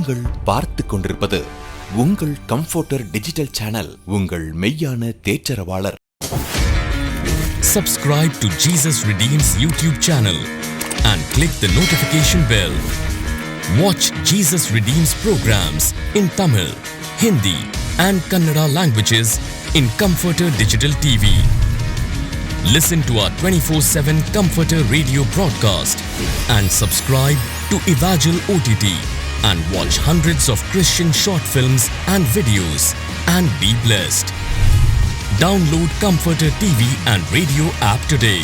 நீங்கள் பார்த்து கொண்டிருப்பது உங்கள் கம்ஃபர்டர் டிஜிட்டல் சேனல், உங்கள் மெய்யான தேற்றரவாளர். Subscribe to Jesus Redeems YouTube channel and click the notification bell. Watch Jesus Redeems programs in Tamil, Hindi and Kannada languages in Comforter Digital TV. Listen to our 24/7 Comforter radio broadcast and subscribe to Evangel OTT and watch hundreds of Christian short films and videos and be blessed. Download Comforter TV and radio app today.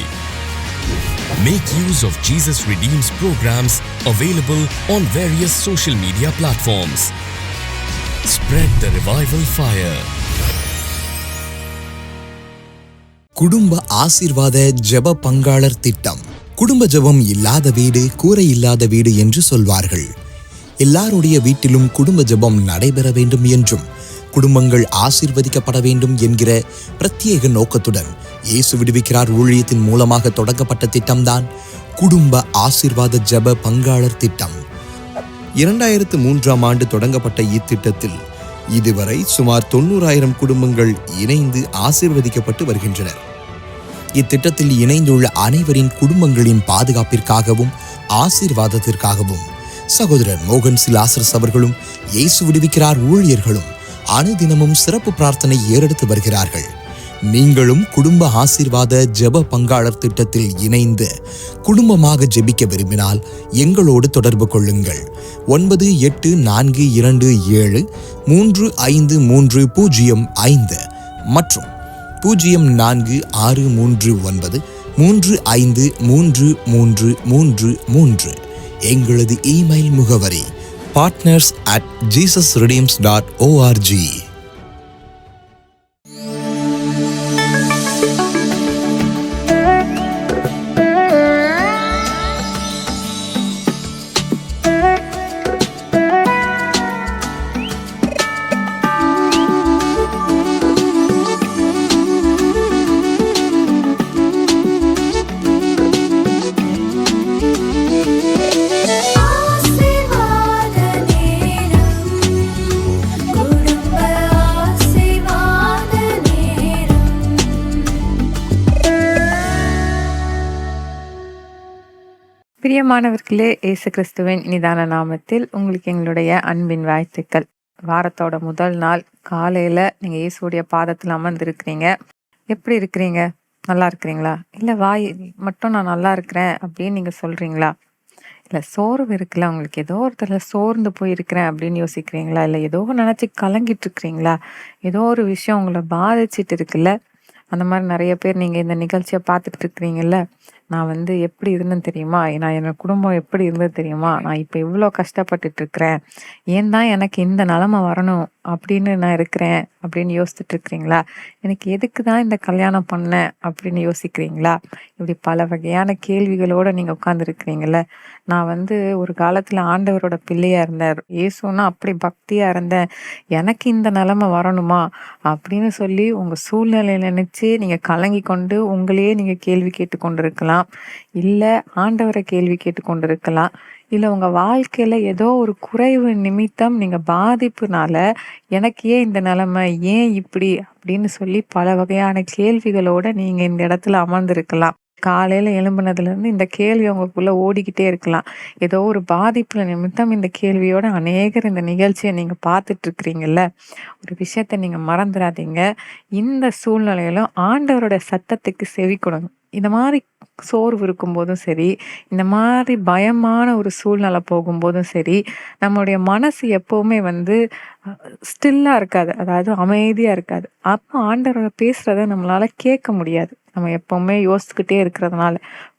Make use of Jesus Redeems programs available on various social media platforms. Spread the revival fire. குடும்ப ஆசீர்வாத ஜெப பங்காளர் திட்டம். குடும்ப ஜெபம் இல்லாத வீடு கூரை இல்லாத வீடு என்று சொல்வார்கள். எல்லாருடைய வீட்டிலும் குடும்ப ஜெபம் நடைபெற வேண்டும் என்றும் குடும்பங்கள் ஆசீர்வதிக்கப்பட வேண்டும் என்கிற பிரத்யேக நோக்கத்துடன் இயேசு விடுவிக்கிறார் ஊழியத்தின் மூலமாக தொடங்கப்பட்ட திட்டம்தான் குடும்ப ஆசீர்வாத ஜெப பங்காளர் திட்டம். 2003ஆம் ஆண்டு தொடங்கப்பட்ட இத்திட்டத்தில் இதுவரை சுமார் 90,000 குடும்பங்கள் இணைந்து ஆசீர்வதிக்கப்பட்டு வருகின்றனர். இத்திட்டத்தில் இணைந்துள்ள அனைவரின் குடும்பங்களின் பாதுகாப்பிற்காகவும் ஆசீர்வாதத்திற்காகவும் சகோதரர் மோகன் சிலாசரஸ் அவர்களும் இயேசு விடுவிக்கிறார் ஊழியர்களும் அனுதினமும் சிறப்பு பிரார்த்தனை ஏறெடுத்து வருகிறார்கள். நீங்களும் குடும்ப ஆசீர்வாத ஜெப பங்காளர் திட்டத்தில் இணைந்து குடும்பமாக ஜெபிக்க விரும்பினால் எங்களோடு தொடர்பு கொள்ளுங்கள். 9842735330 மற்றும் 046339353333. எங்களது இமெயில் முகவரி partners@jesusredeems.org. பிரியமானவர்களே, இயேசு கிறிஸ்துவின் இனிதான நாமத்தில் உங்களுக்கு எங்களுடைய அன்பின் வாழ்த்துக்கள். வாரத்தோட முதல் நாள் காலையில நீங்க இயேசுடைய பாதத்தில் அமர்ந்திருக்கிறீங்க. எப்படி இருக்கிறீங்க? நல்லா இருக்கிறீங்களா? இல்லை வாய் மட்டும் நான் நல்லா இருக்கிறேன் அப்படின்னு நீங்க சொல்றீங்களா? இல்லை சோர்வு இருக்குல்ல, உங்களுக்கு ஏதோ ஒருத்தர சோர்ந்து போயிருக்கிறேன் அப்படின்னு யோசிக்கிறீங்களா? இல்லை ஏதோ நினைச்சு கலங்கிட்டு இருக்கிறீங்களா? ஏதோ ஒரு விஷயம் உங்களை பாதிச்சிட்டு இருக்குல்ல? அந்த மாதிரி நிறைய பேர் நீங்க இந்த நிகழ்ச்சியை பார்த்துட்டு இருக்கிறீங்கல்ல. நான் எப்படி இருந்தேன்னு தெரியுமா? நான் என்னோட குடும்பம் எப்படி இருந்தது தெரியுமா? நான் இப்போ இவ்வளோ கஷ்டப்பட்டுட்டு இருக்கிறேன். ஏன் தான் எனக்கு இந்த நிலைமை வரணும் அப்படின்னு நான் இருக்கிறேன் அப்படின்னு யோசிச்சுட்டு இருக்கிறீங்களா? எனக்கு எதுக்கு தான் இந்த கல்யாணம் பண்ணேன் அப்படின்னு யோசிக்கிறீங்களா? இப்படி பல வகையான கேள்விகளோட நீங்க உட்கார்ந்துருக்கிறீங்கல்ல. நான் ஒரு காலத்துல ஆண்டவரோட பிள்ளையா இருந்தேன். இயேசுன்னா அப்படி பக்தியா இருந்தேன். எனக்கு இந்த நிலைமை வரணுமா அப்படின்னு சொல்லி உங்க சூழ்நிலையை நினைச்சு நீங்க கலங்கி கொண்டு உங்களையே நீங்க கேள்வி கேட்டு கொண்டு இருக்கலாம். இல்ல ஆண்டவரை கேள்வி கேட்டு கொண்டு இருக்கலாம். இல்ல உங்க வாழ்க்கையில ஏதோ ஒரு குறைவு நிமித்தம் நீங்க பாதிப்புனால எனக்கு ஏன் இந்த நிலைமை, ஏன் இப்படி அப்படின்னு சொல்லி பல வகையான கேள்விகளோட நீங்க இந்த இடத்துல அமர்ந்திருக்கலாம். காலையில எழும்புனதுல இருந்து இந்த கேள்வி உங்களுக்குள்ள ஓடிக்கிட்டே இருக்கலாம். ஏதோ ஒரு பாதிப்புல நிமித்தம் இந்த கேள்வியோட அநேகர் இந்த நிகழ்ச்சியை நீங்க பார்த்துட்டு இருக்கிறீங்கல்ல. ஒரு விஷயத்த நீங்க மறந்துடாதீங்க. இந்த சூழ்நிலையிலும் ஆண்டவரோட சத்தத்துக்கு செவி கொடுங்க. இந்த மாதிரி சோர்வு இருக்கும்போதும் சரி, இந்த மாதிரி பயமான ஒரு சூழ்நிலை போகும்போதும் சரி, நம்மளுடைய மனசு எப்பவுமே ஸ்டில்லா இருக்காது, அதாவது அமைதியா இருக்காது. அப்போ ஆண்டவரோட பேசுறத நம்மளால கேட்க முடியாது. நம்ம எப்பவுமே யோசிச்சுக்கிட்டே இருக்கிறதுனால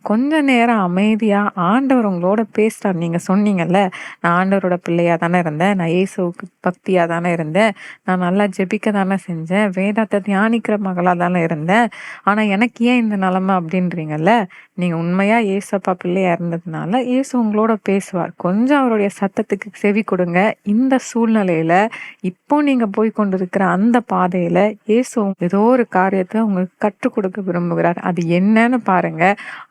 கொஞ்ச நேரம் அமைதியா ஆண்டவர் உங்களோட பேசுறாரு. நீங்க சொன்னீங்கல்ல, நான் ஆண்டவரோட பிள்ளையா தானே இருந்தேன், நான் இயேசுவுக்கு பக்தியா தானே இருந்தேன், நான் நல்லா ஜெபிக்க தானே செஞ்சேன், வேதத்தை தியானிக்கிற மகளா தானே இருந்தேன், ஆனா எனக்கு ஏன் இந்த நிலைமை அப்படின்றீங்கல்ல. நீங்க உண்மையா இயேசப்பா பிள்ளையா இருந்ததுனால இயேசு உங்களோட பேசுவார். கொஞ்சம் அவருடைய சத்தத்துக்கு செவி கொடுங்க. இந்த சூழ்நிலையில இப்போ நீங்க போய் கொண்டிருக்கிற அந்த பாதையில இயேசு ஏதோ ஒரு காரியத்தை உங்களுக்கு கற்றுக் கொடுக்க விரும்புகிறார். அது என்னன்னு பாருங்க.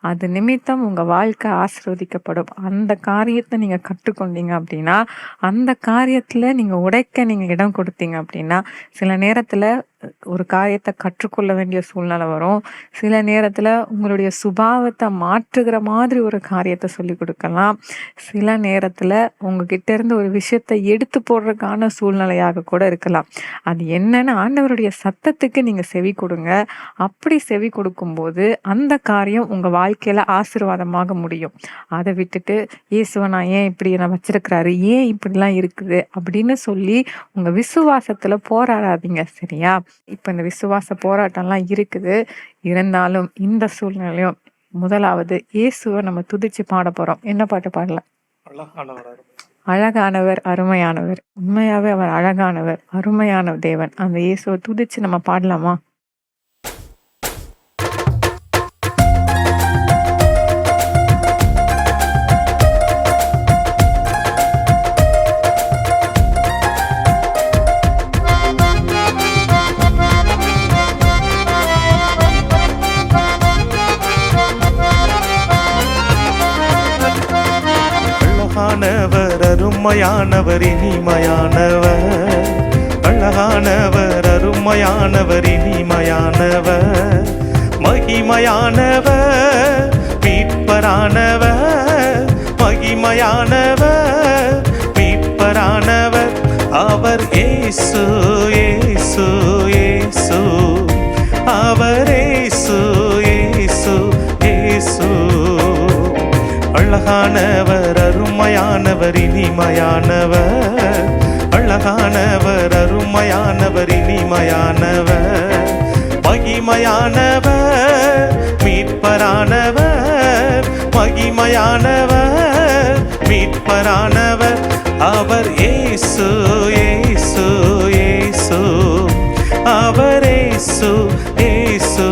அது அது நிமித்தம் உங்க வாழ்க்கை ஆசீர்வதிக்கப்படும். அந்த காரியத்தை நீங்க கற்றுக்கொண்டீங்க அப்படின்னா, அந்த காரியத்துல நீங்க உடைக்க நீங்க இடம் கொடுத்தீங்க அப்படின்னா, சில நேரத்துல ஒரு காரியத்தை கற்றுக்கொள்ள வேண்டிய சூழ்நிலை வரும். சில நேரத்துல உங்களுடைய சுபாவத்தை மாற்றுகிற மாதிரி ஒரு காரியத்தை சொல்லிக் கொடுக்கலாம். சில நேரத்துல உங்ககிட்ட இருந்து ஒரு விஷயத்தை எடுத்து போடுறதுக்கான சூழ்நிலையாக கூட இருக்கலாம். அது என்னன்னு ஆண்டவருடைய சத்தத்துக்கு நீங்க செவி கொடுங்க. அப்படி செவி கொடுக்கும்போது அந்த காரியம் உங்க வாழ்க்கையில ஆசீர்வாதமாக முடியும். அதை விட்டுட்டு இயேசுவை நான் ஏன் இப்படி நான் வச்சிருக்கிறாரு, ஏன் இப்படிலாம் இருக்குது அப்படின்னு சொல்லி உங்க விசுவாசத்துல போராடாதீங்க. சரியா? இப்ப இந்த விசுவாச போராட்டம்லாம் இருக்குது. இருந்தாலும் இந்த சூழ்நிலையும் முதலாவது இயேசுவை நம்ம துதிச்சு பாட போறோம். என்ன பாட்டு பாடலாம்? அழகானவர், அருமையானவர். உண்மையாவே அவர் அழகானவர், அருமையான தேவன். அந்த இயேசுவை துதிச்சு நம்ம பாடலாமா? அழகானவர், அருமையானவர், இனிமையானவர். அழகானவர், அருமையானவர், இனிமையானவர். மகிமையானவர், மீட்பரானவர். மகிமையானவர், மீட்பரானவர். அவர் இயேசு, இயேசு, இயேசு. அவர் இயேசு, இயேசு, இயேசு. அழகானவர், அருமையானவர், இனிமையானவர். அழகானவர், அருமையானவர், இனிமையானவர். மகிமையானவர், மீட்பரானவர். மகிமையானவர், மீட்பரானவர். அவர் இயேசு, இயேசு, இயேசு. அவர் இயேசு, இயேசு,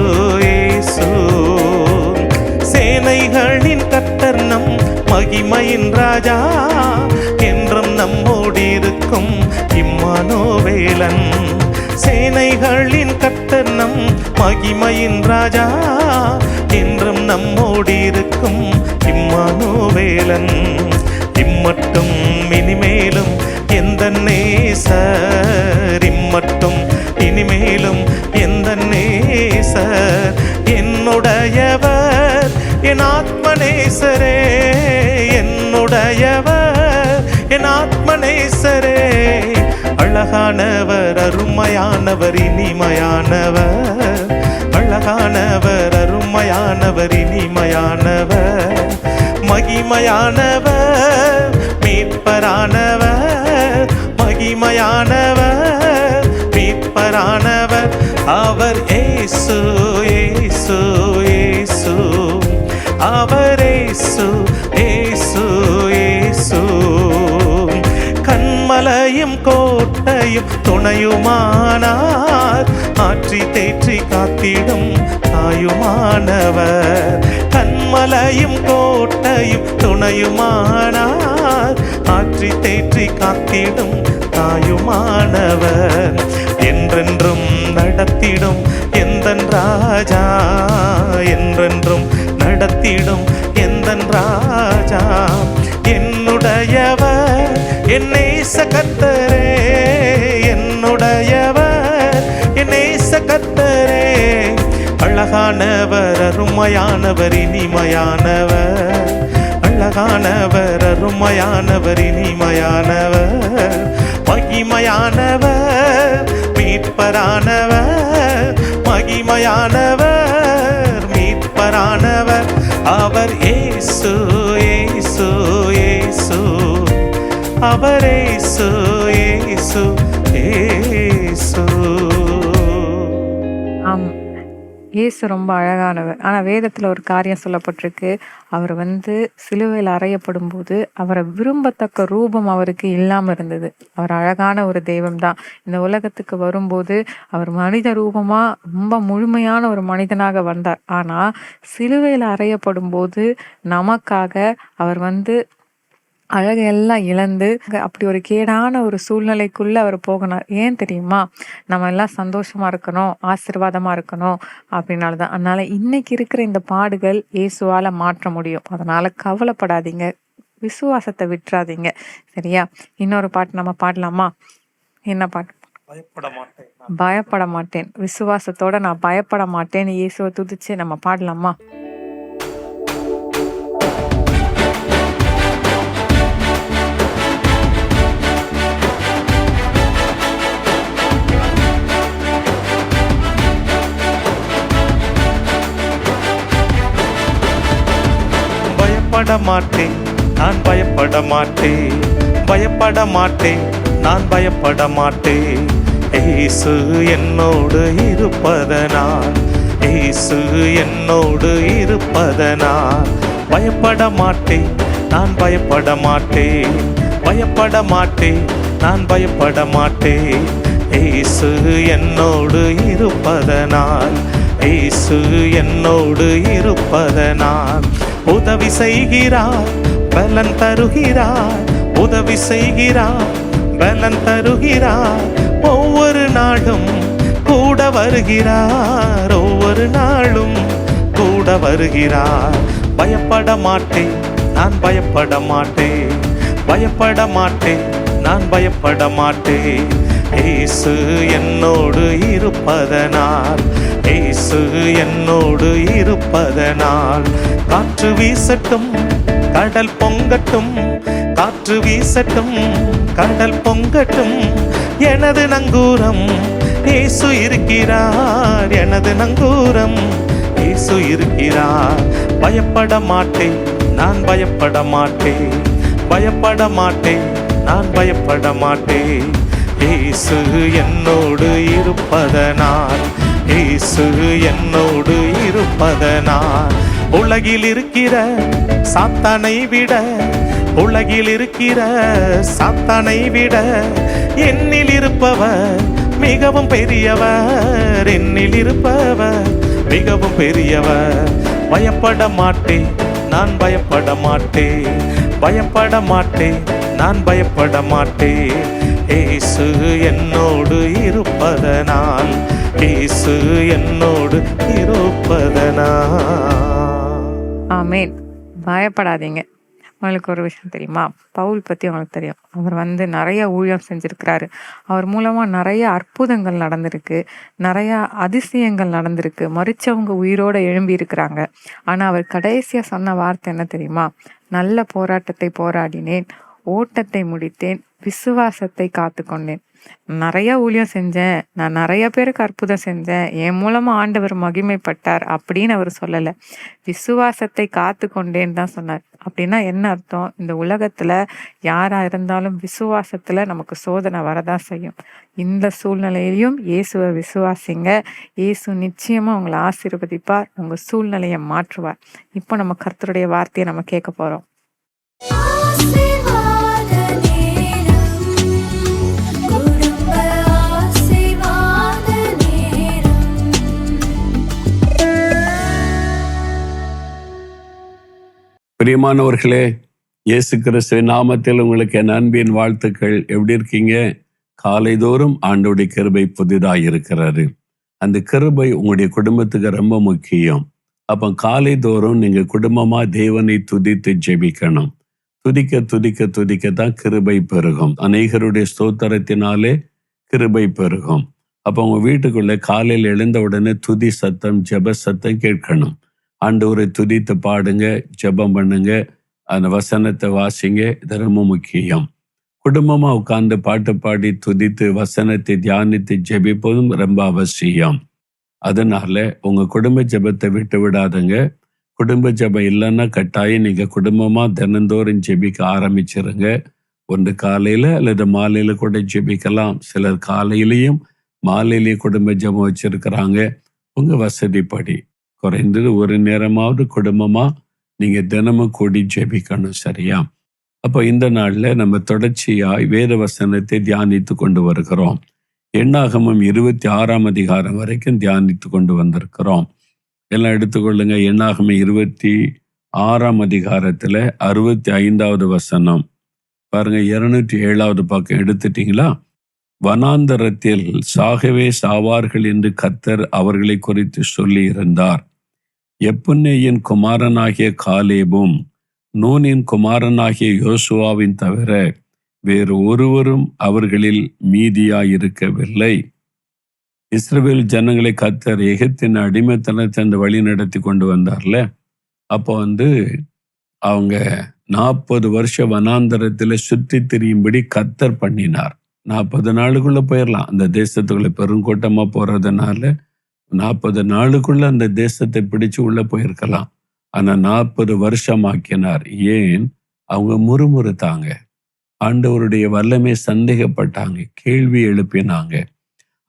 இயேசு. சேனைகளின் கர்த்தர் நம் மகிமையின் ராஜா, என்றும் நம்மோடு இருக்கும் இம்மானுவேலன். சேனைகளின் கர்த்தர் நம் மகிமையின் ராஜா, என்றும் நம்மோடு இருக்கும் இம்மானுவேலன். இம்மட்டும் இனிமேலும் எந்த நேசர், இம்மட்டும் இனிமேலும் எந்த நேசர். என்னுடையவர் என் ஆத்மநேசரே, என்னுடையவர் என் ஆத்மநேசரே. அழகானவர், அருமையானவர், இனிமையானவர். அழகானவர், அருமையானவர், இனிமையானவர். மகிமையானவர், மீட்பரானவர். மகிமையானவர், மீட்பரானவர். அவர் இயேசு, இயேசு, இயேசு. அவர் இயேசு, இயேசு, இயேசு. கண்மலையும் கோட்டையும் துணையுமானார், ஆற்றி தேற்றி காத்திடும் தாயுமானவர். கண்மலையும் கோட்டையும் துணையுமானார், ஆற்றி தேற்றி காத்திடும் தாயுமானவர். என்றென்றும் நடத்திடும் எந்தன் ராஜா, என்றென்றும் நடத்திடும் எந்தன் ராஜா. என்னுடையவர் என் நேச கர்த்தரே, என்னுடையவர் என் நேச கர்த்தரே. அழகானவர், அருமையானவர், இனிமையானவர். அழகானவர், அருமையானவர், இனிமையானவர். மகிமையானவர், மீட்பரானவர். மகிமையானவர், மீட்பரானவர். அவர் இயேசு, இயேசு, இயேசு. அவர் இயேசு, இயேசு, இயேசு. ஆம், இயேசு ரொம்ப அழகானவர். ஆனா வேதத்துல ஒரு காரியம் சொல்லப்பட்டிருக்கு. அவர் சிலுவையில் அறையப்படும் போது அவரை விரும்பத்தக்க ரூபம் அவருக்கு இல்லாம இருந்தது. அவர் அழகான ஒரு தெய்வம்தான். இந்த உலகத்துக்கு வரும்போது அவர் மனித ரூபமா ரொம்ப முழுமையான ஒரு மனிதனாக வந்தார். ஆனா சிலுவையில் அறையப்படும் போது நமக்காக அவர் அழகையெல்லாம் இழந்து அப்படி ஒரு கேடான ஒரு சூழ்நிலைக்குள்ள அவர் போகணும். ஏன் தெரியுமா? நம்ம எல்லாம் சந்தோஷமா இருக்கணும், ஆசீர்வாதமா இருக்கணும் அப்படின்னாலதான். அதனால இன்னைக்கு இருக்கிற இந்த பாடுகள் இயேசுவால மாற்ற முடியும். அதனால கவலைப்படாதீங்க, விசுவாசத்தை விட்டுறாதீங்க. சரியா? இன்னொரு பாட்டு நம்ம பாடலாமா? என்ன பாட்டு? பயப்பட மாட்டேன். விசுவாசத்தோட நான் பயப்பட மாட்டேன் இயேசுவை துதிச்சு நம்ம பாடலாமா? பயப்பட மாட்டேன், நான் பயப்பட மாட்டேன், பயப்பட மாட்டேன், நான் பயப்பட மாட்டேன். இயேசு என்னோடு இருப்பதனால், இயேசு என்னோடு இருப்பதனால் பயப்பட மாட்டேன், நான் பயப்பட மாட்டேன், பயப்பட மாட்டேன், நான் பயப்பட மாட்டேன். இயேசு என்னோடு இருப்பதனால், இயேசு என்னோடு இருப்பதனால் உதவி செய்கிறார், பலன் தருகிறார், உதவி செய்கிறார், பலன் தருகிறார். ஒவ்வொரு நாளும் கூட வருகிறார், ஒவ்வொரு நாளும் கூட வருகிறார். பயப்பட மாட்டேன், நான் பயப்பட மாட்டேன், பயப்பட மாட்டேன், நான் பயப்பட மாட்டேன். இயேசு என்னோடு இருப்பதனால், இயேசு என்னோடு இருப்பதனால் காற்று வீசட்டும், கடல் பொங்கட்டும், காற்று வீசட்டும், கடல் பொங்கட்டும், எனது நங்கூரம் இயேசு இருக்கிறார், எனது நங்கூரம் இயேசு இருக்கிறார். பயப்பட மாட்டேன், நான் பயப்பட மாட்டேன், பயப்பட மாட்டேன், நான் பயப்பட மாட்டேன். இயேசு என்னோடு இருப்பதனால், இயேசு என்னோடு இருப்பதனால் உலகில் இருக்கிற சாத்தானை விட, உலகில் இருக்கிற சாத்தானை விட என்னில் இருப்பவர் மிகவும் பெரியவர், என்னில் இருப்பவர் மிகவும் பெரியவர். பயப்பட மாட்டேன், நான் பயப்பட மாட்டேன், பயப்பட மாட்டேன், நான் பயப்பட மாட்டேன். இயேசு என்னோடு இருப்பதனால், இயேசு என்னோடு இருப்பதனால். ஆமேன். பயப்படாதீங்க. உங்களுக்கு ஒரு விஷயம் தெரியுமா? பவுல் பத்தி உங்களுக்கு தெரியும். அவர் நிறைய ஊழியம் செஞ்சிருக்கிறாரு. அவர் மூலமா நிறைய அற்புதங்கள் நடந்திருக்கு, நிறைய அதிசயங்கள் நடந்திருக்கு, மரிச்சவங்க உயிரோட எழும்பி இருக்கிறாங்க. ஆனா அவர் கடைசியா சொன்ன வார்த்தை என்ன தெரியுமா? நல்ல போராட்டத்தை போராடினேன், ஓட்டத்தை முடித்தேன், விசுவாசத்தை காத்து கொண்டேன். நிறைய ஊழியம் செஞ்சேன், நான் நிறைய பேருக்கு அற்புதம் செஞ்சேன், என் மூலமா ஆண்டவர் மகிமைப்பட்டார் அப்படின்னு அவர் சொல்லல. விசுவாசத்தை காத்து கொண்டேன்னு தான் சொன்னார். அப்படின்னா என்ன அர்த்தம்? இந்த உலகத்துல யாரா இருந்தாலும் விசுவாசத்துல நமக்கு சோதனை வரதான் செய்யும். இந்த சூழ்நிலையிலையும் இயேசுவை விசுவாசிங்க. இயேசு நிச்சயமா உங்களை ஆசீர்வதிப்பார், உங்க சூழ்நிலையை மாற்றுவார். இப்போ நம்ம கர்த்தருடைய வார்த்தையை நம்ம கேட்க போறோம். பிரியமானவர்களே, இயேசு கிறிஸ்துவின் நாமத்தில் உங்களுக்கு என் அன்பின் வாழ்த்துக்கள். எப்படி இருக்கீங்க? காலைதோறும் ஆண்டவருடைய கிருபை புதிதாக இருக்கிறாரு. அந்த கிருபை உங்களுடைய குடும்பத்துக்கு ரொம்ப முக்கியம். அப்போ காலைதோறும் நீங்க குடும்பமா தேவனை துதித்து ஜெபிக்கணும். துதிக்க துதிக்க துதிக்கத்தான் கிருபை பெருகும். அநேகருடைய ஸ்தோத்திரத்தினாலே கிருபை பெருகும். அப்போ உங்க வீட்டுக்குள்ள காலையில் எழுந்த உடனே துதி சத்தம், ஜெப சத்தம் கேட்கணும். ஆண்டவரை துதித்து பாடுங்க, ஜெபம் பண்ணுங்க, அந்த வசனத்தை வாசிங்க. இது ரொம்ப முக்கியம். குடும்பமா உட்கார்ந்து பாட்டு பாடி துதித்து வசனத்தை தியானித்து ஜெபிப்பதும் ரொம்ப அவசியம். அதனால உங்க குடும்ப ஜெபத்தை விட்டு விடாதுங்க. குடும்ப ஜெபம் இல்லைன்னா கட்டாயம் நீங்க குடும்பமா தினந்தோறும் ஜெபிக்க ஆரம்பிச்சிருங்க. ஒன்று காலையில அல்லது மாலையில கூட ஜெபிக்கலாம். சிலர் காலையிலையும் மாலையிலேயும் குடும்ப ஜெபம் வச்சிருக்கிறாங்க. உங்க வசதிப்படி குறைந்தது ஒரு நேரமாவது குடும்பமா நீங்க தினமும் கூடி ஜெபிக்கணும். சரியா? அப்போ இந்த நாள்ல நம்ம தொடர்ச்சியாய் வேத வசனத்தை தியானித்து கொண்டு வருகிறோம். எண்ணாகமம் 26ஆம் அதிகாரம் வரைக்கும் தியானித்து கொண்டு வந்திருக்கிறோம். எல்லாம் எடுத்துக்கொள்ளுங்க. எண்ணாகமம் 26ஆம் அதிகாரத்துல 65வது வசனம். பாருங்க, 207வது பக்கம் எடுத்துட்டீங்களா? வனாந்தரத்தில் சாகவே சாவார்கள் என்று கர்த்தர் அவர்களை குறித்து சொல்லி இருந்தார். எப்புன்னேயின் குமாரனாகிய காலேபும் நூனின் குமாரனாகிய யோசுவாவின் தவிர வேறு ஒருவரும் அவர்களில் மீதியாயிருக்கவில்லை. இஸ்ரவேல் ஜனங்களை கர்த்தர் எகிப்தின் அடிமைத்தனத்தை அந்த வழி நடத்தி கொண்டு வந்தார்ல, அப்போ அவங்க 40 வருஷம் வனாந்தரத்துல சுற்றி திரியும்படி கர்த்தர் பண்ணினார். 40 நாளுக்குள்ள போயிடலாம். அந்த தேசத்துக்குள்ள பெருங்கூட்டமா போறதுனால 40 நாளுக்குள்ள அந்த தேசத்தை பிடிச்சு உள்ள போயிருக்கலாம். ஆனா 40 வருஷம் ஆக்கினார். ஏன்? அவங்க முறுமுறுத்தாங்க, ஆண்டவருடைய வல்லமை சந்தேகப்பட்டாங்க, கேள்வி எழுப்பினாங்க.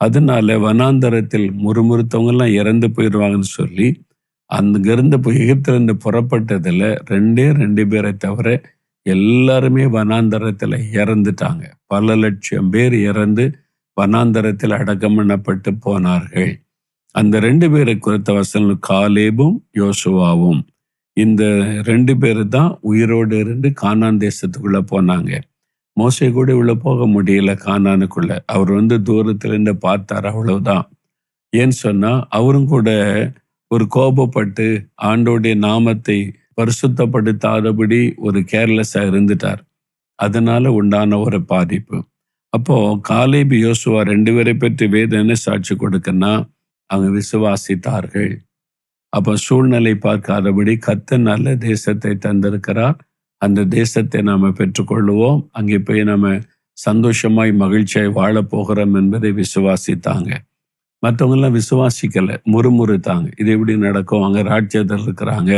அதனால வனாந்தரத்தில் முறுமுறுத்தவங்க எல்லாம் இறந்து போயிடுவாங்கன்னு சொல்லி அங்கிருந்து எகிப்திலிருந்து புறப்பட்டதுல 2 பேரை தவிர எல்லாருமே வனாந்தரத்துல இறந்துட்டாங்க. பல லட்சம் பேர் இறந்து வனாந்தரத்தில் அடக்கம் பண்ணப்பட்டு போனார்கள். அந்த 2 பேரை குறித்த வசனம் காலேபும் யோசுவாவும். இந்த 2 பேர் தான் உயிரோடு இருந்து கானான் தேசத்துக்குள்ள போனாங்க. மோசே கூட உள்ள போக முடியல கானானுக்குள்ள. அவர் தூரத்துல இருந்து பார்த்தார், அவ்வளவுதான். ஏன்னு சொன்னா அவரும் கூட ஒரு கோபப்பட்டு ஆண்டோடைய நாமத்தை பரிசுத்தப்படுத்தாதபடி ஒரு கேர்லெஸ்ஸா இருந்துட்டார். அதனால உண்டான ஒரு பாதிப்பு. அப்போ காலேபு யோசுவா 2 பேரை பற்றி வேதம் என்ன சாட்சி கொடுக்கன்னா, அவங்க விசுவாசித்தார்கள். அப்ப சூழ்நிலை பார்க்காதபடி கர்த்தர் நல்ல தேசத்தை தந்திருக்கிறார், அந்த தேசத்தை நாம பெற்றுக்கொள்ளுவோம், அங்கே போய் நம்ம சந்தோஷமாய் மகிழ்ச்சியாய் வாழ போகிறோம் என்பதை விசுவாசித்தாங்க. மற்றவங்க எல்லாம் விசுவாசிக்கல, முறுமுறுத்தாங்க. இது எப்படி நடக்கும்? அங்க ராஜ்யத்தில் இருக்கிறாங்க,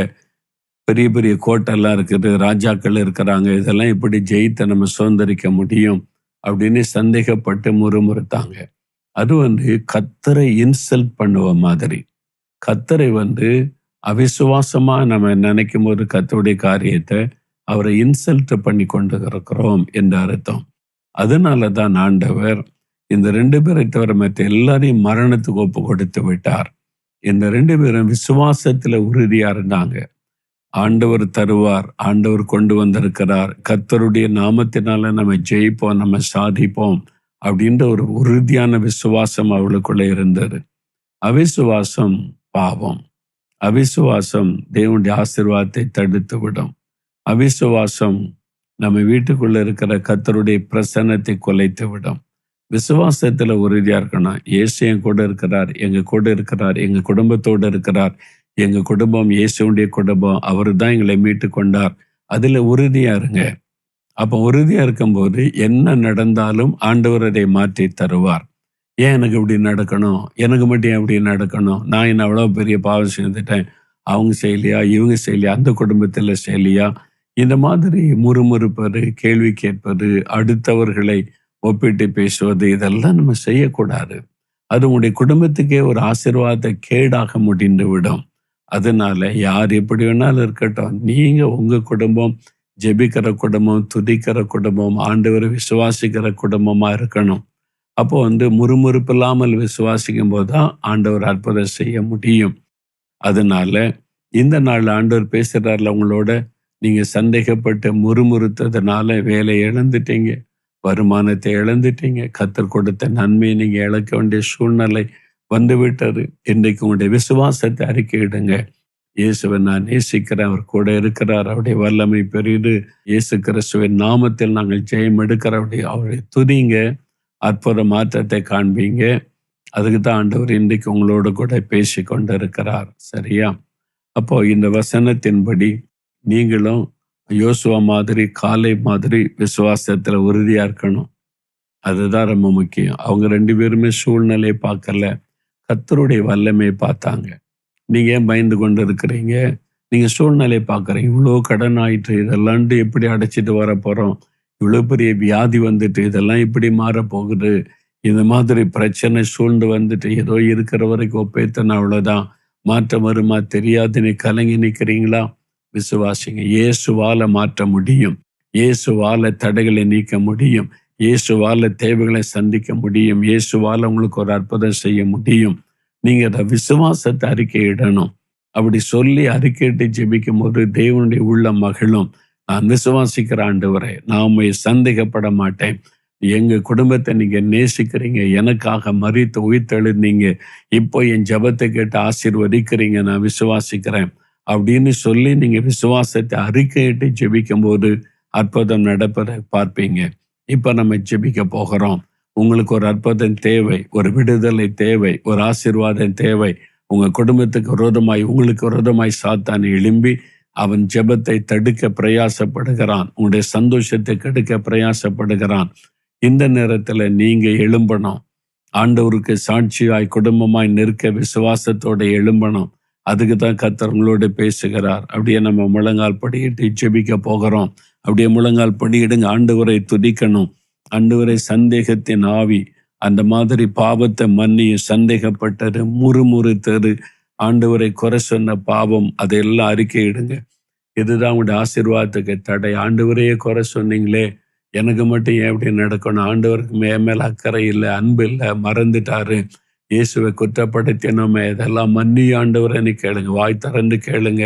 பெரிய பெரிய கோட்டெல்லாம் இருக்குது, ராஜாக்கள் இருக்கிறாங்க, இதெல்லாம் எப்படி ஜெயித்த நம்ம சுதந்திரிக்க முடியும் அப்படின்னு சந்தேகப்பட்டு முறுமுறுத்தாங்க. அது கர்த்தரை இன்சல்ட் பண்ணுவ மாதிரி. கர்த்தரை அவிசுவாசமா நம்ம நினைக்கும் போது கர்த்தருடைய காரியத்தை அவரை இன்சல்ட் பண்ணி கொண்டு இருக்கிறோம் என்ற அர்த்தம். அதனாலதான் ஆண்டவர் இந்த 2 பேரை தவிர மற்ற எல்லாரையும் மரணத்துக்கு ஒப்பு கொடுத்து விட்டார். இந்த 2 பேரும் விசுவாசத்துல உறுதியா இருந்தாங்க. ஆண்டவர் தருவார், ஆண்டவர் கொண்டு வந்திருக்கிறார், கர்த்தருடைய நாமத்தினால நம்ம ஜெயிப்போம், நம்ம சாதிப்போம் அப்படின்ற ஒரு உறுதியான விசுவாசம் அவளுக்குள்ள இருந்தது. அவிசுவாசம் பாவம். அவிசுவாசம் தேவனுடைய ஆசீர்வாதத்தை தடுத்து விடும். அவிசுவாசம் நம்ம வீட்டுக்குள்ள இருக்கிற கர்த்தருடைய பிரசன்னத்தை குலைத்து விடும். விசுவாசத்துல உறுதியா இருக்கணும். இயேசு என் கூட இருக்கிறார், எங்க கூட இருக்கிறார், எங்க குடும்பத்தோடு இருக்கிறார், எங்க குடும்பம் இயேசுடைய குடும்பம், அவரு தான் எங்களை மீட்டு கொண்டார். அதுல உறுதியா இருங்க. அப்ப உறுதியா இருக்கும்போது என்ன நடந்தாலும் ஆண்டவர் அதை மாற்றி தருவார். ஏன் எனக்கு இப்படி நடக்கணும், எனக்கு மட்டும் எப்படி நடக்கணும், நான் என்ன அவ்வளவு பெரிய பாவம் செஞ்சுட்டேன், அவங்க செய்யலையா, இவங்க செய்யலையா, அந்த குடும்பத்துல செய்யலையா, இந்த மாதிரி முறுமுறுப்பது, கேள்வி கேட்பது, அடுத்தவர்களை ஒப்பிட்டு பேசுவது, இதெல்லாம் நம்ம செய்யக்கூடாது. அது உங்களுடைய குடும்பத்துக்கே ஒரு ஆசீர்வாதத்தை கேடாக முடிந்து விடும். அதனால யார் எப்படி வேணாலும் இருக்கட்டும், நீங்க உங்க குடும்பம் ஜெபிக்கிற குடும்பம், துதிக்கிற குடும்பம், ஆண்டவரை விசுவாசிக்கிற குடும்பமா இருக்கணும். அப்போ முறுமுறுப்பு இல்லாமல் விசுவாசிக்கும் போதுதான் ஆண்டவர் அற்புதம் செய்ய முடியும். அதனால இந்த நாள் ஆண்டவர் பேசுறாருல உங்களோட, நீங்க சந்தேகப்பட்டு முறுமுறுத்ததுனால வேலையை இழந்துட்டீங்க, வருமானத்தை இழந்துட்டீங்க, கர்த்தர் கொடுத்த நன்மையை நீங்க இழக்க வேண்டிய சூழ்நிலை வந்துவிட்டது. இன்றைக்கு உங்களுடைய விசுவாசத்தை அறிக்கையிடுங்க. இயேசுவை நான் நேசிக்கிறேன், அவர் கூட இருக்கிறார், அவருடைய வல்லமை பெரிது, இயேசு கிறிஸ்துவின் நாமத்தில் நாங்கள் ஜெயம் எடுக்கிற அவருடைய துதிங்க, அற்புத மாற்றத்தை காண்பீங்க. அதுக்கு தான் ஆண்டவர் இன்றைக்கு உங்களோட கூட பேசி கொண்டு இருக்கிறார். சரியா? அப்போ இந்த வசனத்தின்படி நீங்களும் யோசுவா மாதிரி, காலை மாதிரி விசுவாசத்துல உறுதியா இருக்கணும். அதுதான் ரொம்ப முக்கியம். அவங்க 2 பேருமே சூழ்நிலையை பார்க்கல, கர்த்தருடைய வல்லமை பார்த்தாங்க. நீங்க ஏன் பயந்து கொண்டு இருக்கிறீங்க? நீங்க சூழ்நிலையை பார்க்குறீங்க, இவ்வளோ கடன் ஆயிட்டு, இதெல்லாம் எப்படி அடைச்சிட்டு வர போறோம், இவ்வளோ பெரிய வியாதி வந்துட்டு, இதெல்லாம் இப்படி மாறப்போகுது, இந்த மாதிரி பிரச்சனை சூழ்ந்து வந்துட்டு, ஏதோ இருக்கிற வரைக்கும் ஒப்பேத்தன, அவ்வளோதான், மாற்றம் வருமா தெரியாது, நீ கலங்கி நிற்கிறீங்களா? விசுவாசிங்க. இயேசுவால மாற்ற முடியும், இயேசுவால தடைகளை நீக்க முடியும், இயேசுவால தேவைகளை சந்திக்க முடியும், இயேசுவால உங்களுக்கு ஒரு அற்புதம் செய்ய முடியும். நீங்க அதை விசுவாசத்தை அறிக்கையிடணும். அப்படி சொல்லி அறிக்கையிட்டு ஜெபிக்கும் போது தேவனுடைய உள்ள மகிழும். நான் விசுவாசிக்கிற ஆண்டவரே, நான் உம்மை சந்தேகப்பட மாட்டேன். எங்க குடும்பத்தை நீங்க நேசிக்கிறீங்க, எனக்காக மரித்து உயிர்த்தெழுந்தீங்க, இப்போ என் ஜெபத்தை கேட்டு ஆசீர்வதிக்கிறீங்க, நான் விசுவாசிக்கிறேன் அப்படின்னு சொல்லி நீங்க விசுவாசத்தை அறிக்கையிட்டு ஜெபிக்கும் போது அற்புதம் நடப்பதை பார்ப்பீங்க. இப்ப நம்ம ஜெபிக்க போகிறோம். உங்களுக்கு ஒரு அற்புதம் தேவை, ஒரு விடுதலை தேவை, ஒரு ஆசீர்வாதம் தேவை. உங்க குடும்பத்துக்கு விரோதமாய், உங்களுக்கு விரோதமாய் சாத்தான் எழும்பி அவன் ஜெபத்தை தடுக்க பிரயாசப்படுகிறான், உங்களுடைய சந்தோஷத்தை கெடுக்க பிரயாசப்படுகிறான். இந்த நேரத்துல நீங்க எழும்பணும். ஆண்டவருக்கு சாட்சியாய் குடும்பமாய் நிற்க விசுவாசத்தோட எழும்பணும். அதுக்கு தான் கர்த்தர் உங்களோட பேசுகிறார். அப்படியே நம்ம முழங்கால் படியிட்டு ஜெபிக்க போகிறோம். அப்படியே முழங்கால் படியிடுங்க. ஆண்டவரை துதிக்கணும். ஆண்டவரை சந்தேகத்தின் ஆவி, அந்த மாதிரி பாவத்தை மன்னியும், சந்தேகப்பட்டது, முறுமுறுத்தது, ஆண்டவரை குறை சொன்ன பாவம், அதையெல்லாம் அறிக்கையிடுங்க. இதுதான் உங்களுடைய ஆசீர்வாதத்துக்கு தடை. ஆண்டவரையே குறை சொன்னீங்களே, எனக்கு மட்டும் ஏன் இப்படி நடக்கணும்? ஆண்டவருக்கு மேல அக்கறை இல்லை, அன்பு இல்லை, மறந்துட்டாரு, இயேசுவை குற்றப்படுத்தினோமே, இதெல்லாம் மன்னி ஆண்டவரை கேளுங்க. வாய் திறந்து கேளுங்க.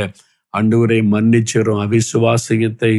ஆண்டவரை மன்னிச்சிரும். அவிசுவாசத்தை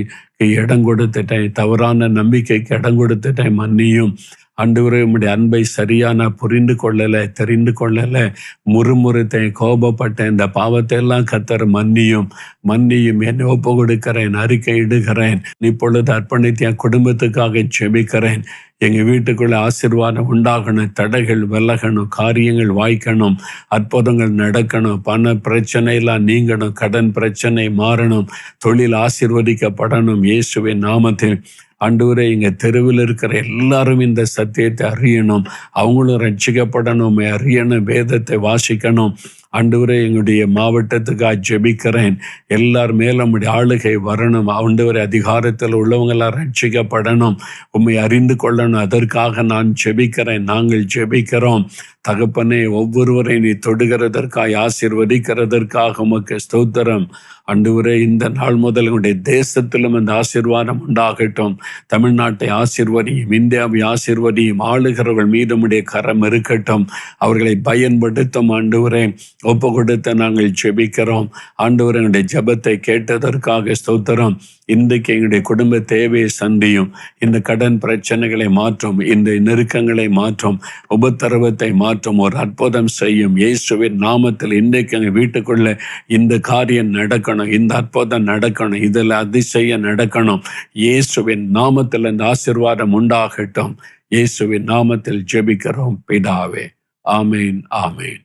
இடம் கொடுத்துட்டேன், தவறான நம்பிக்கைக்கு இடம் கொடுத்துட்டேன், மன்னியும். ஆண்டவரே, உம்முடைய அன்பை சரியான புரிந்து கொள்ளலை, தெரிந்து கொள்ளலை, முறுமுறுத்தேன், கோபப்பட்டேன், இந்த பாவத்தை எல்லாம் கர்த்தர் மன்னியும், மன்னியும். என்னை ஒப்பு கொடுக்கிறேன், அறிக்கை இடுகிறேன். இப்பொழுது அர்ப்பணித்து என் குடும்பத்துக்காக ஜெபிக்கிறேன். எங்க வீட்டுக்குள்ள ஆசீர்வாதம் உண்டாகணும், தடைகள் விலகணும், காரியங்கள் வாய்க்கணும், அற்புதங்கள் நடக்கணும், பண பிரச்சனை எல்லாம் நீங்கணும், கடன் பிரச்சனை மாறணும், தொழில் ஆசீர்வதிக்கப்படணும். இயேசுவின் நாமத்தில் ஆண்டவரே, இங்க தெருவில் இருக்கிற எல்லாரும் இந்த சத்தியத்தை அறியணும், அவங்களும் ரட்சிக்கப்படணும், அறியணும், வேதத்தை வாசிக்கணும். ஆண்டவரே, எங்களுடைய மாவட்டத்துக்காக ஜெபிக்கிறேன். எல்லார் மேலும் நம்முடைய ஆளுகை வரணும். ஆண்டவரே, அதிகாரத்தில் உள்ளவங்களாம் ரட்சிக்கப்படணும், உம்மை அறிந்து கொள்ளணும். அதற்காக நான் ஜெபிக்கிறேன், நாங்கள் ஜெபிக்கிறோம். தகப்பனே, ஒவ்வொருவரை நீ தொடுகிறதற்காக, ஆசீர்வதிக்கிறதற்காக உமக்கு ஸ்தோத்திரம். ஆண்டவரே, இந்த நாள் முதல் உங்களுடைய தேசத்திலும் இந்த ஆசீர்வாதம் உண்டாகட்டும். தமிழ்நாட்டை ஆசீர்வதியும், இந்தியாவை ஆசீர்வதியும், ஆளுகிறவர்கள் மீது உம்முடைய கரம் இருக்கட்டும், அவர்களை பயன்படுத்தும். ஆண்டவரே, ஒப்பு கொடுத்த நாங்கள் ஜெபிக்கிறோம். ஆண்டவரே, எங்களுடைய ஜெபத்தை கேட்டதற்காக ஸ்தோத்திரம். இன்றைக்கு எங்களுடைய குடும்ப தேவையை சந்தியும், இந்த கடன் பிரச்சனைகளை மாற்றும், இந்த நெருக்கங்களை மாற்றும், உபத்திரவத்தை மாற்றும், ஒரு அற்புதம் செய்யும். இயேசுவின் நாமத்தில் இன்றைக்கு எங்கள் வீட்டுக்குள்ள இந்த காரியம் நடக்கணும், இந்த அற்புதம் நடக்கணும், இதில் அதிசயம் நடக்கணும். இயேசுவின் நாமத்தில் இந்த ஆசீர்வாதம் உண்டாகட்டும். இயேசுவின் நாமத்தில் ஜெபிக்கிறோம் பிதாவே. ஆமேன், ஆமேன்.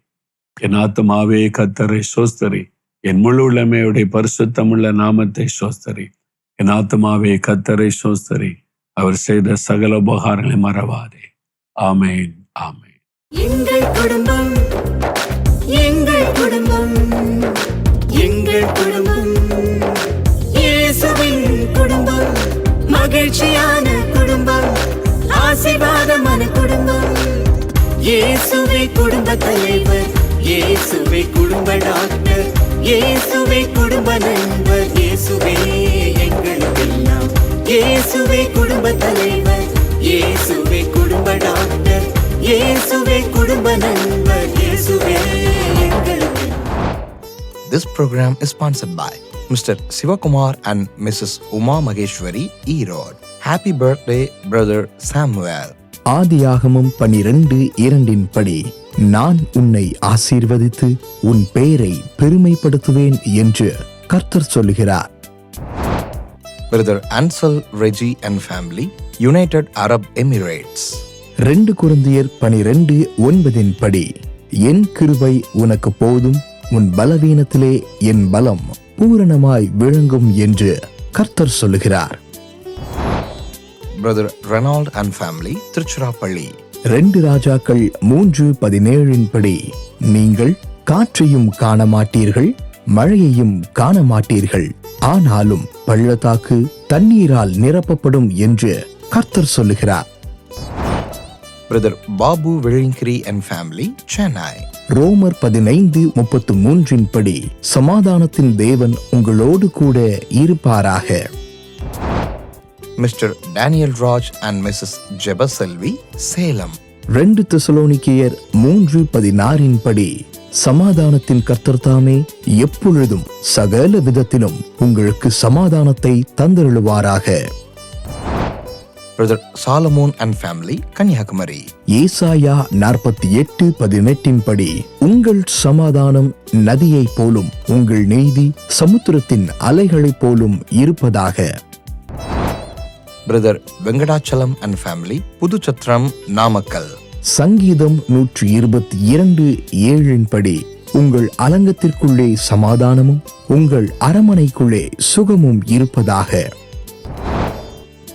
என் ஆத்துமாவே கர்த்தரை சோஸ்தரி, என் முழு உள்ளமையுடைய பரிசுத்தமுள்ள நாமத்தை சோஸ்தரி. என் ஆத்துமாவே கர்த்தரை சோஸ்தரி, அவர் செய்த சகல உபகாரங்களை மறவாதே. ஆமேன், ஆமேன். எங்கள் குடும்பம், எங்கள் குடும்பம், எங்கள் குடும்பம், இயேசுவின் குடும்பம், மகிழ்ச்சியான குடும்பம், ஆசீர்வாதமான குடும்பம். இயேசுவே குடும்ப தலைவர், இயேசுவே குடும்ப டாக்டர், இயேசுவே குடும்ப நண்பர், இயேசுவே எங்களுக்கெல்லாம். இயேசுவே குடும்ப தலைவர், இயேசுவே குடும்ப டாக்டர், இயேசுவே குடும்ப நண்பர், இயேசுவே எங்களுக்கு. This program is sponsored by Mr. Sivakumar and Mrs. Uma Maheshwari, Erode. Happy birthday, brother Samuel. ஆதியாகமம் 12:2 படி, நான் உன்னை ஆசீர்வதித்து உன் பெயரை பெருமைப்படுத்துவேன் என்று கர்த்தர் சொல்லுகிறார். Brother Ansal Reji and family, United Arab Emirates. 2 கொரிந்தியர் 12:9 படி, என் கிருபை உனக்கு போதும், உன் பலவீனத்திலே என் பலம் பூரணமாய் விளங்கும் என்று கர்த்தர் சொல்லுகிறார். Brother Reynold and family, Tiruchirappalli. 2 ராஜாக்கள் 3:17 படி, நீங்கள் காற்றையும் காண மாட்டீர்கள், மழையையும் காண மாட்டீர்கள், ஆனாலும் பள்ளத்தாக்கு தண்ணீரால் நிரப்பப்படும் என்று கர்த்தர் சொல்லுகிறார். Brother Babu Vellingiri and family, Chennai. ரோமர் 15:33 படி, சமாதானத்தின் தேவன் உங்களோடு கூட இருப்பாராக. Mister Daniel Raj and missus Jebaselvi, Salem. 2 தெசலோனிக்கேயர் 3:16 படி, சமாதானத்தின் கர்த்தர் தாமே எப்பொழுதும் சகல விதத்திலும் உங்களுக்கு சமாதானத்தை தந்தருளுவாராக. Brother Solomon and family, Kanyakumari. ஏசாயா 48:18 படி, உங்கள் சமாதானம் நதியைப் போலும் உங்கள் நீதி சமுத்திரத்தின் அலைகளைப் போலும் இருப்பதாக. Brother Venkatachalam and family, Puduchatram, Namakkal. சங்கீதம் 122:7 படி, உங்கள் அலங்கத்திற்குள்ளே சமாதானமும் உங்கள் அரமனைக்குள்ளே சுகமும் இருப்பதாக.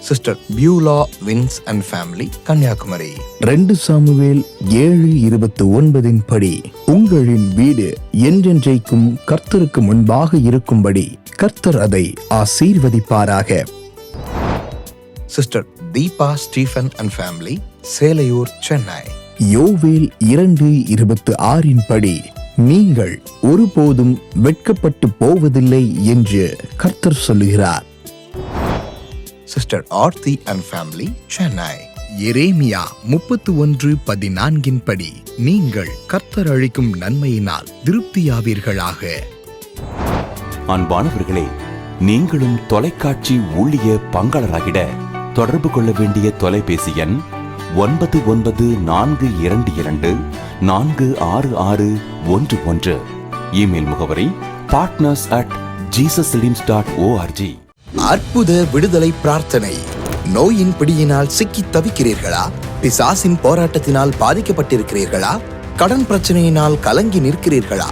Sister Beulah Vince and family, Kanniyakumari. 2 சாமுவேல் 7:29 படி, உங்களின் வீடு என்றென்றைக்கும் கர்த்தருக்கு முன்பாக இருக்கும்படி கர்த்தர் அதை ஆசீர்வதிப்பாராக. Sister Deepa Stephen and family, Selaiyur, Chennai. யோவேல் 2:26 படி, நீங்கள் ஒருபோதும் வெட்கப்பட்டு போவதில்லை என்று கர்த்தர் சொல்லுகிறார். Sister Aarthi and family, Chennai. எரேமியா 31:14 படி, நீங்கள் கர்த்தர் அளிக்கும் நன்மையினால் திருப்தியாவீர்களாக. அன்பானவர்களே, நீங்களும் தொலைக்காட்சி ஊழிய பங்காளராகிட தொடர்பு கொள்ள வேண்டிய தொலைபேசி எண் 994222466611. இமெயில் முகவரி partners@jesusredeems.org. அற்புத விடுதலை பிரார்த்தனை. நோயின் பிடியினால் சிக்கி தவிக்கிறீர்களா? பிசாசின் போராட்டத்தினால் பாதிக்கப்பட்டிருக்கிறீர்களா? கடன் பிரச்சனையினால் கலங்கி நிற்கிறீர்களா?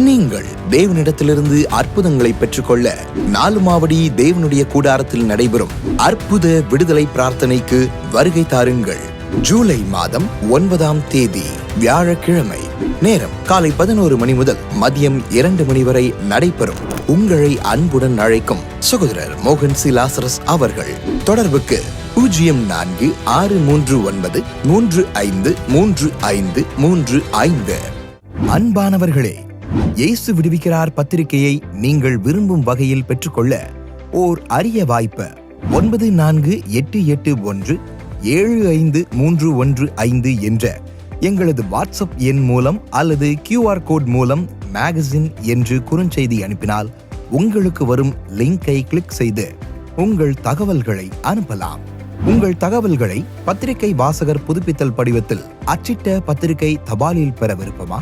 நீங்கள் தேவனிடத்திலிருந்து அற்புதங்களை பெற்றுக்கொள்ள நாலுமாவடி தேவனுடைய கூடாரத்தில் நடைபெறும் அற்புத விடுதலை பிரார்த்தனைக்கு வருகை தாருங்கள். ஜூலை மாதம் 9ஆம் தேதி வியாழக்கிழமை. நேரம் காலை 11 மணி முதல் மதியம் 2 மணி வரை நடைபெறும். உங்களை அன்புடன் அழைக்கும் சகோதரர் மோகன் சி லாசரஸ் அவர்கள். தொடர்புக்கு 0469353535. அன்பானவர்களே, இயேசு விடுவிக்கிறார் பத்திரிகையை நீங்கள் விரும்பும் வகையில் பெற்றுக்கொள்ள ஓர் அரிய வாய்ப்பு. 9488175315 என்ற எங்களது வாட்ஸ்அப் எண் மூலம் அல்லது QR கோட் மூலம் மேகசின் என்று குறுஞ்செய்தி அனுப்பினால் உங்களுக்கு வரும் லிங்கை கிளிக் செய்து உங்கள் தகவல்களை அனுப்பலாம். உங்கள் தகவல்களை பத்திரிகை வாசகர் புதுப்பித்தல் படிவத்தில் அச்சிட்ட பத்திரிகை தபாலில் பெற விருப்பமா?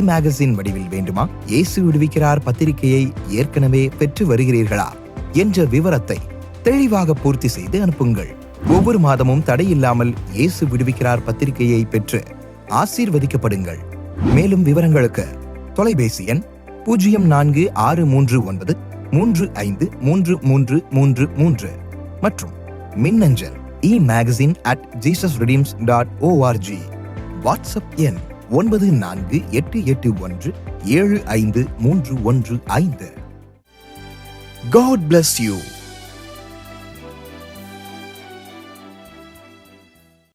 மேகசின் வடிவில் வேண்டுமா? இயேசு விடுவிக்கிறார் பத்திரிகையை ஏற்கனவே பெற்று வருகிறீர்களா என்ற விவரத்தை தெளிவாக பூர்த்தி செய்து அனுப்புங்கள். ஒவ்வொரு மாதமும் தடையில்லாமல் இயேசு விடுவிக்கிறார் பத்திரிகையை பெற்று ஆசீர்வதிக்கப்படுங்கள். மேலும் விவரங்களுக்கு தொலைபேசி எண் 0464535333 மற்றும் மின்னஞ்சல் magazine@jesusredeems.org. வாட்ஸ்அப் எண் 9488175315. God bless you.